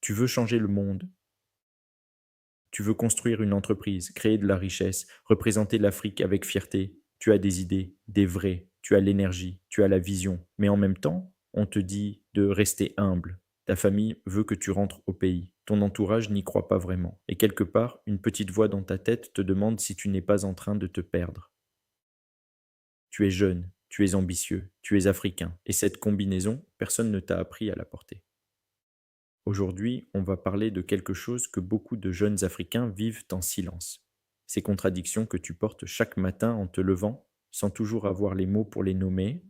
Tu veux changer le monde, tu veux construire une entreprise, créer de la richesse, représenter l'Afrique avec fierté. Tu as des idées, des vraies, tu as l'énergie, tu as la vision. Mais en même temps, on te dit de rester humble. Ta famille veut que tu rentres au pays. Ton entourage n'y croit pas vraiment. Et quelque part, une petite voix dans ta tête te demande si tu n'es pas en train de te perdre. Tu es jeune, tu es ambitieux, tu es africain. Et cette combinaison, personne ne t'a appris à la porter. Aujourd'hui, on va parler de quelque chose que beaucoup de jeunes Africains vivent en silence. Ces contradictions que tu portes chaque matin en te levant, sans toujours avoir les mots pour les nommer,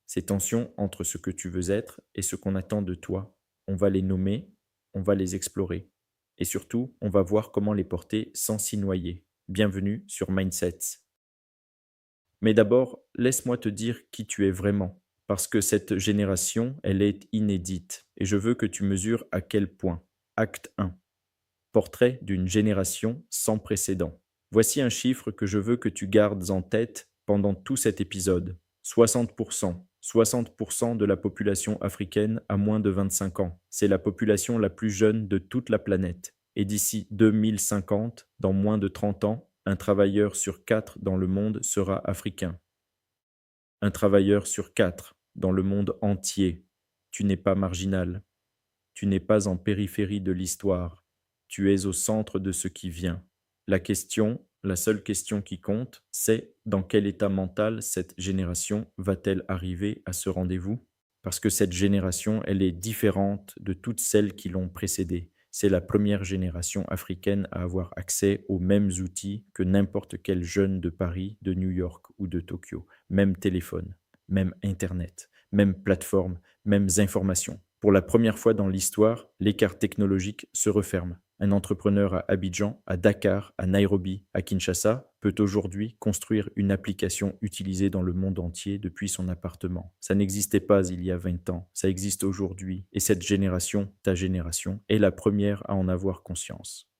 ces tensions entre ce que tu veux être et ce qu'on attend de toi, on va les nommer, on va les explorer. Et surtout, on va voir comment les porter sans s'y noyer. Bienvenue sur Mindsets. Mais d'abord, laisse-moi te dire qui tu es vraiment, parce que cette génération, elle est inédite, et je veux que tu mesures à quel point. Acte 1. Portrait d'une génération sans précédent. Voici un chiffre que je veux que tu gardes en tête pendant tout cet épisode. 60%. 60% de la population africaine a moins de 25 ans. C'est la population la plus jeune de toute la planète. Et d'ici 2050, dans moins de 30 ans, un travailleur sur 4 dans le monde sera africain. Un travailleur sur 4 dans le monde entier. Tu n'es pas marginal. Tu n'es pas en périphérie de l'histoire. Tu es au centre de ce qui vient. La question, la seule question qui compte, c'est dans quel état mental cette génération va-t-elle arriver à ce rendez-vous? Parce que cette génération, elle est différente de toutes celles qui l'ont précédée. C'est la première génération africaine à avoir accès aux mêmes outils que n'importe quel jeune de Paris, de New York ou de Tokyo. Même téléphone, même Internet, même plateforme, mêmes informations. Pour la première fois dans l'histoire, l'écart technologique se referme. Un entrepreneur à Abidjan, à Dakar, à Nairobi, à Kinshasa peut aujourd'hui construire une application utilisée dans le monde entier depuis son appartement. Ça n'existait pas il y a 20 ans, ça existe aujourd'hui et cette génération, ta génération, est la première à en avoir conscience.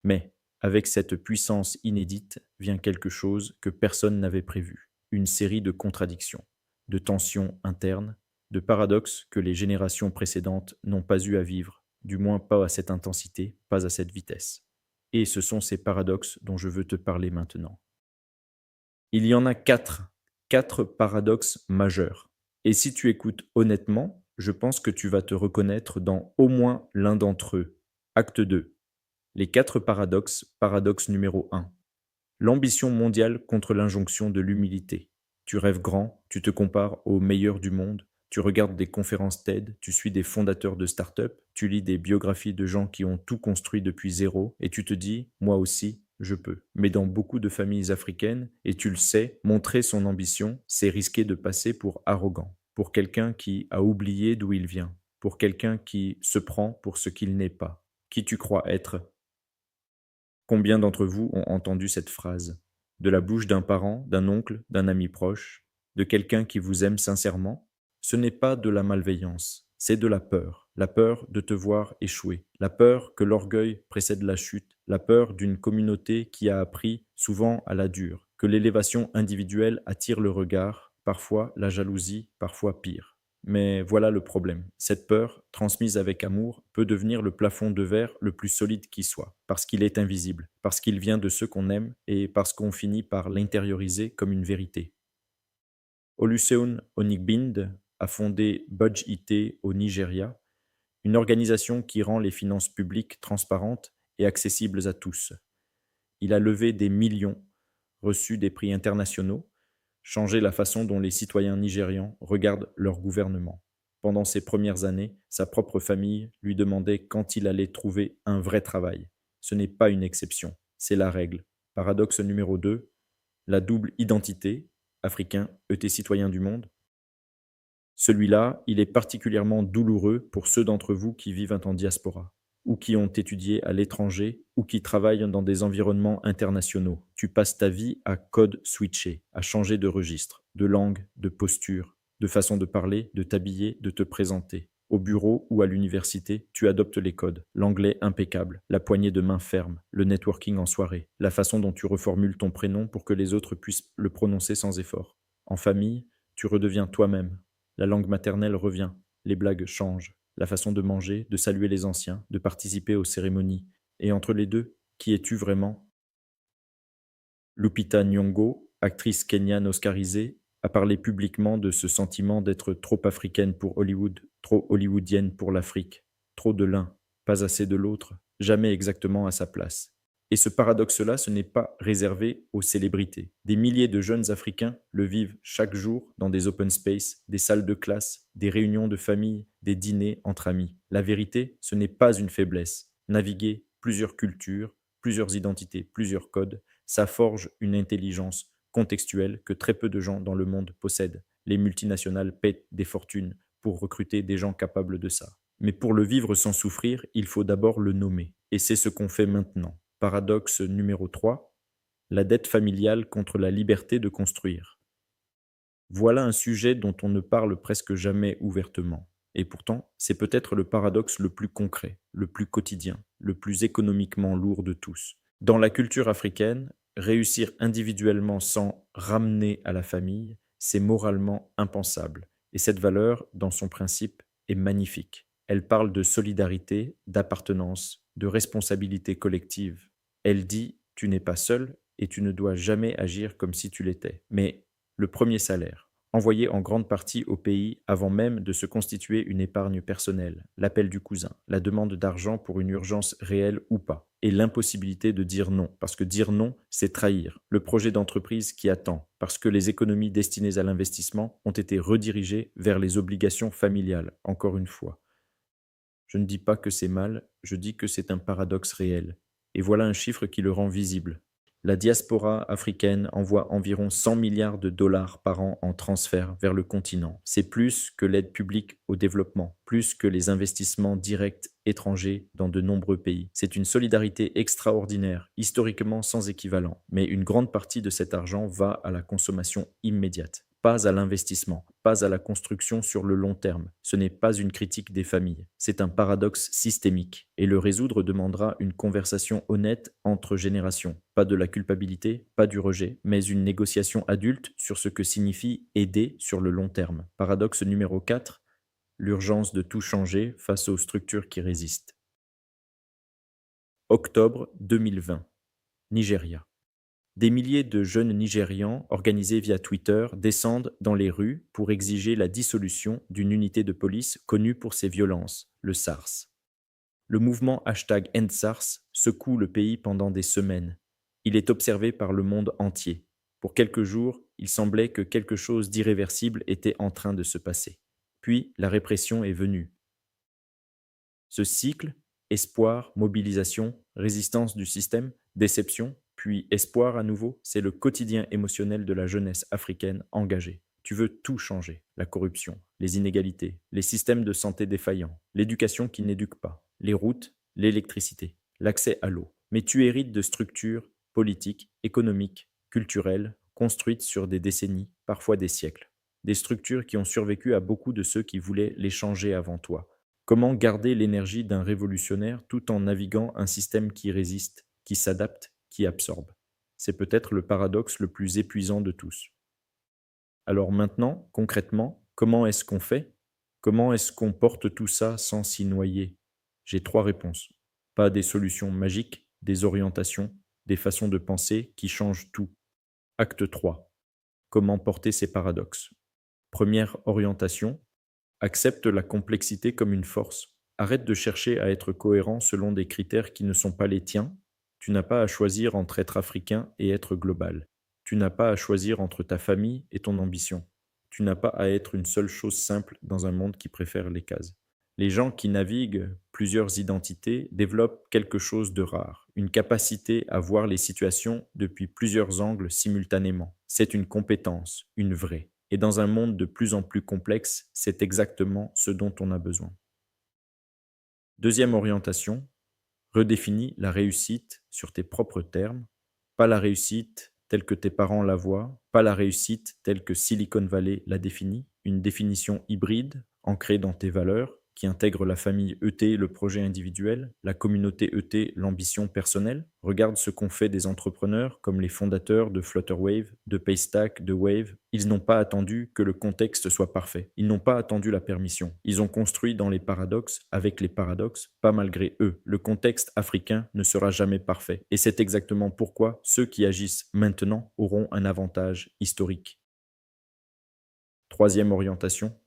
Mais avec cette puissance inédite vient quelque chose que personne n'avait prévu, une série de contradictions, de tensions internes, de paradoxes que les générations précédentes n'ont pas eu à vivre, du moins pas à cette intensité, pas à cette vitesse. Et ce sont ces paradoxes dont je veux te parler maintenant. Il y en a quatre paradoxes majeurs. Et si tu écoutes honnêtement, je pense que tu vas te reconnaître dans au moins l'un d'entre eux. Acte 2. Les 4 paradoxes. Paradoxe numéro 1. L'ambition mondiale contre l'injonction de l'humilité. Tu rêves grand, tu te compares aux meilleurs du monde, tu regardes des conférences TED, tu suis des fondateurs de start-up, tu lis des biographies de gens qui ont tout construit depuis zéro et tu te dis, moi aussi, je peux. Mais dans beaucoup de familles africaines, et tu le sais, montrer son ambition, c'est risquer de passer pour arrogant, pour quelqu'un qui a oublié d'où il vient, pour quelqu'un qui se prend pour ce qu'il n'est pas. Qui tu crois être? Combien d'entre vous ont entendu cette phrase? De la bouche d'un parent, d'un oncle, d'un ami proche, de quelqu'un qui vous aime sincèrement? Ce n'est pas de la malveillance, c'est de la peur de te voir échouer, la peur que l'orgueil précède la chute, la peur d'une communauté qui a appris, souvent à la dure, que l'élévation individuelle attire le regard, parfois la jalousie, parfois pire. Mais voilà le problème. Cette peur, transmise avec amour, peut devenir le plafond de verre le plus solide qui soit, parce qu'il est invisible, parce qu'il vient de ceux qu'on aime et parce qu'on finit par l'intérioriser comme une vérité. Oluseun Onigbinde a fondé Budge IT au Nigeria, une organisation qui rend les finances publiques transparentes et accessibles à tous. Il a levé des millions, reçu des prix internationaux, changé la façon dont les citoyens nigérians regardent leur gouvernement. Pendant ses premières années, sa propre famille lui demandait quand il allait trouver un vrai travail. Ce n'est pas une exception, c'est la règle. Paradoxe numéro 2, la double identité, africain, ET citoyen du monde. Celui-là, il est particulièrement douloureux pour ceux d'entre vous qui vivent en diaspora, ou qui ont étudié à l'étranger, ou qui travaillent dans des environnements internationaux. Tu passes ta vie à code switcher, à changer de registre, de langue, de posture, de façon de parler, de t'habiller, de te présenter. Au bureau ou à l'université, tu adoptes les codes, l'anglais impeccable, la poignée de main ferme, le networking en soirée, la façon dont tu reformules ton prénom pour que les autres puissent le prononcer sans effort. En famille, tu redeviens toi-même, la langue maternelle revient, les blagues changent. la façon de manger, de saluer les anciens, de participer aux cérémonies. Et entre les deux, qui es-tu vraiment? Lupita Nyong'o, actrice kenyane oscarisée, a parlé publiquement de ce sentiment d'être trop africaine pour Hollywood, trop hollywoodienne pour l'Afrique, trop de l'un, pas assez de l'autre, jamais exactement à sa place. Et ce paradoxe-là, ce n'est pas réservé aux célébrités. Des milliers de jeunes Africains le vivent chaque jour dans des open space, des salles de classe, des réunions de famille, des dîners entre amis. La vérité, ce n'est pas une faiblesse. Naviguer plusieurs cultures, plusieurs identités, plusieurs codes, ça forge une intelligence contextuelle que très peu de gens dans le monde possèdent. Les multinationales paient des fortunes pour recruter des gens capables de ça. Mais pour le vivre sans souffrir, il faut d'abord le nommer. Et c'est ce qu'on fait maintenant. Paradoxe numéro 3, la dette familiale contre la liberté de construire. Voilà un sujet dont on ne parle presque jamais ouvertement. Et pourtant, c'est peut-être le paradoxe le plus concret, le plus quotidien, le plus économiquement lourd de tous. Dans la culture africaine, réussir individuellement sans ramener à la famille, c'est moralement impensable. Et cette valeur, dans son principe, est magnifique. Elle parle de solidarité, d'appartenance, de responsabilité collective. Elle dit: tu n'es pas seul et tu ne dois jamais agir comme si tu l'étais. Mais le premier salaire, envoyé en grande partie au pays avant même de se constituer une épargne personnelle, l'appel du cousin, la demande d'argent pour une urgence réelle ou pas, et l'impossibilité de dire non, parce que dire non, c'est trahir le projet d'entreprise qui attend, parce que les économies destinées à l'investissement ont été redirigées vers les obligations familiales, encore une fois. Je ne dis pas que c'est mal, je dis que c'est un paradoxe réel. Et voilà un chiffre qui le rend visible. La diaspora africaine envoie environ 100 milliards de dollars par an en transfert vers le continent. C'est plus que l'aide publique au développement, plus que les investissements directs étrangers dans de nombreux pays. C'est une solidarité extraordinaire, historiquement sans équivalent, mais une grande partie de cet argent va à la consommation immédiate, pas à l'investissement, pas à la construction sur le long terme. Ce n'est pas une critique des familles, c'est un paradoxe systémique. Et le résoudre demandera une conversation honnête entre générations. Pas de la culpabilité, pas du rejet, mais une négociation adulte sur ce que signifie aider sur le long terme. Paradoxe numéro 4, l'urgence de tout changer face aux structures qui résistent. Octobre 2020, Nigeria. Des milliers de jeunes Nigérians, organisés via Twitter, descendent dans les rues pour exiger la dissolution d'une unité de police connue pour ses violences, le SARS. Le mouvement #EndSARS secoue le pays pendant des semaines. Il est observé par le monde entier. Pour quelques jours, il semblait que quelque chose d'irréversible était en train de se passer. Puis la répression est venue. Ce cycle, espoir, mobilisation, résistance du système, déception, puis espoir à nouveau, c'est le quotidien émotionnel de la jeunesse africaine engagée. Tu veux tout changer, la corruption, les inégalités, les systèmes de santé défaillants, l'éducation qui n'éduque pas, les routes, l'électricité, l'accès à l'eau. Mais tu hérites de structures politiques, économiques, culturelles, construites sur des décennies, parfois des siècles. Des structures qui ont survécu à beaucoup de ceux qui voulaient les changer avant toi. Comment garder l'énergie d'un révolutionnaire tout en naviguant un système qui résiste, qui s'adapte, qui absorbe? C'est peut-être le paradoxe le plus épuisant de tous. Alors maintenant, concrètement, comment est-ce qu'on fait? Comment est-ce qu'on porte tout ça sans s'y noyer? J'ai 3 réponses. Pas des solutions magiques, des orientations, des façons de penser qui changent tout. Acte 3. Comment porter ces paradoxes? Première orientation, accepte la complexité comme une force. Arrête de chercher à être cohérent selon des critères qui ne sont pas les tiens. Tu n'as pas à choisir entre être africain et être global. Tu n'as pas à choisir entre ta famille et ton ambition. Tu n'as pas à être une seule chose simple dans un monde qui préfère les cases. Les gens qui naviguent plusieurs identités développent quelque chose de rare, une capacité à voir les situations depuis plusieurs angles simultanément. C'est une compétence, une vraie. Et dans un monde de plus en plus complexe, c'est exactement ce dont on a besoin. Deuxième orientation, redéfinis la réussite sur tes propres termes, pas la réussite telle que tes parents la voient, pas la réussite telle que Silicon Valley la définit, une définition hybride, ancrée dans tes valeurs, qui intègre la famille ET, le projet individuel, la communauté ET, l'ambition personnelle. Regarde ce qu'ont fait des entrepreneurs comme les fondateurs de Flutterwave, de Paystack, de Wave. Ils n'ont pas attendu que le contexte soit parfait. Ils n'ont pas attendu la permission. Ils ont construit dans les paradoxes, avec les paradoxes, pas malgré eux. Le contexte africain ne sera jamais parfait. Et c'est exactement pourquoi ceux qui agissent maintenant auront un avantage historique. Troisième orientation,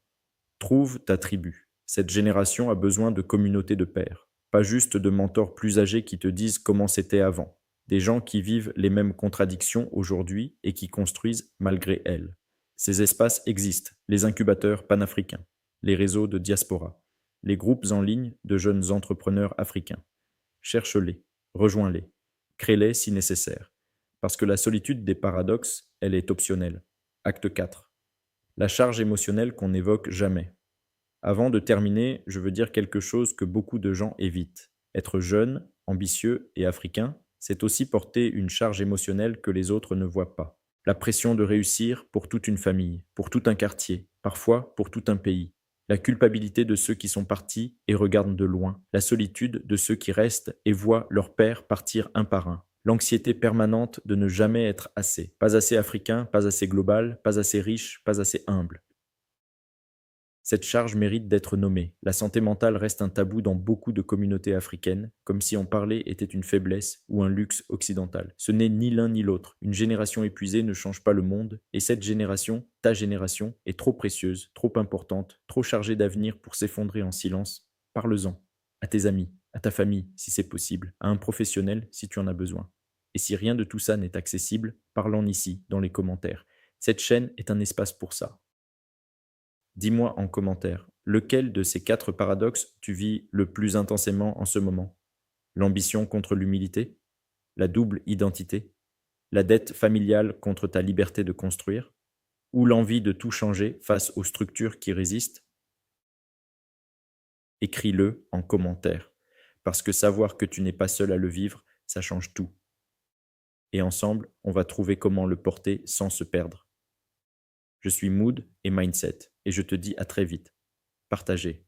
trouve ta tribu. Cette génération a besoin de communautés de pairs, pas juste de mentors plus âgés qui te disent comment c'était avant. Des gens qui vivent les mêmes contradictions aujourd'hui et qui construisent malgré elles. Ces espaces existent, les incubateurs panafricains, les réseaux de diaspora, les groupes en ligne de jeunes entrepreneurs africains. Cherche-les, rejoins-les, crée-les si nécessaire. Parce que la solitude des paradoxes, elle est optionnelle. Acte 4. La charge émotionnelle qu'on n'évoque jamais. Avant de terminer, je veux dire quelque chose que beaucoup de gens évitent. Être jeune, ambitieux et africain, c'est aussi porter une charge émotionnelle que les autres ne voient pas. La pression de réussir pour toute une famille, pour tout un quartier, parfois pour tout un pays. La culpabilité de ceux qui sont partis et regardent de loin. La solitude de ceux qui restent et voient leur père partir un par un. L'anxiété permanente de ne jamais être assez. Pas assez africain, pas assez global, pas assez riche, pas assez humble. Cette charge mérite d'être nommée. La santé mentale reste un tabou dans beaucoup de communautés africaines, comme si en parler était une faiblesse ou un luxe occidental. Ce n'est ni l'un ni l'autre. Une génération épuisée ne change pas le monde, et cette génération, ta génération, est trop précieuse, trop importante, trop chargée d'avenir pour s'effondrer en silence. Parle-en. À tes amis, à ta famille, si c'est possible, à un professionnel, si tu en as besoin. Et si rien de tout ça n'est accessible, parle-en ici, dans les commentaires. Cette chaîne est un espace pour ça. Dis-moi en commentaire, lequel de ces 4 paradoxes tu vis le plus intensément en ce moment? L'ambition contre l'humilité? La double identité? La dette familiale contre ta liberté de construire? Ou l'envie de tout changer face aux structures qui résistent? Écris-le en commentaire, parce que savoir que tu n'es pas seul à le vivre, ça change tout. Et ensemble, on va trouver comment le porter sans se perdre. Je suis Mood et Mindset, et je te dis à très vite. Partagez.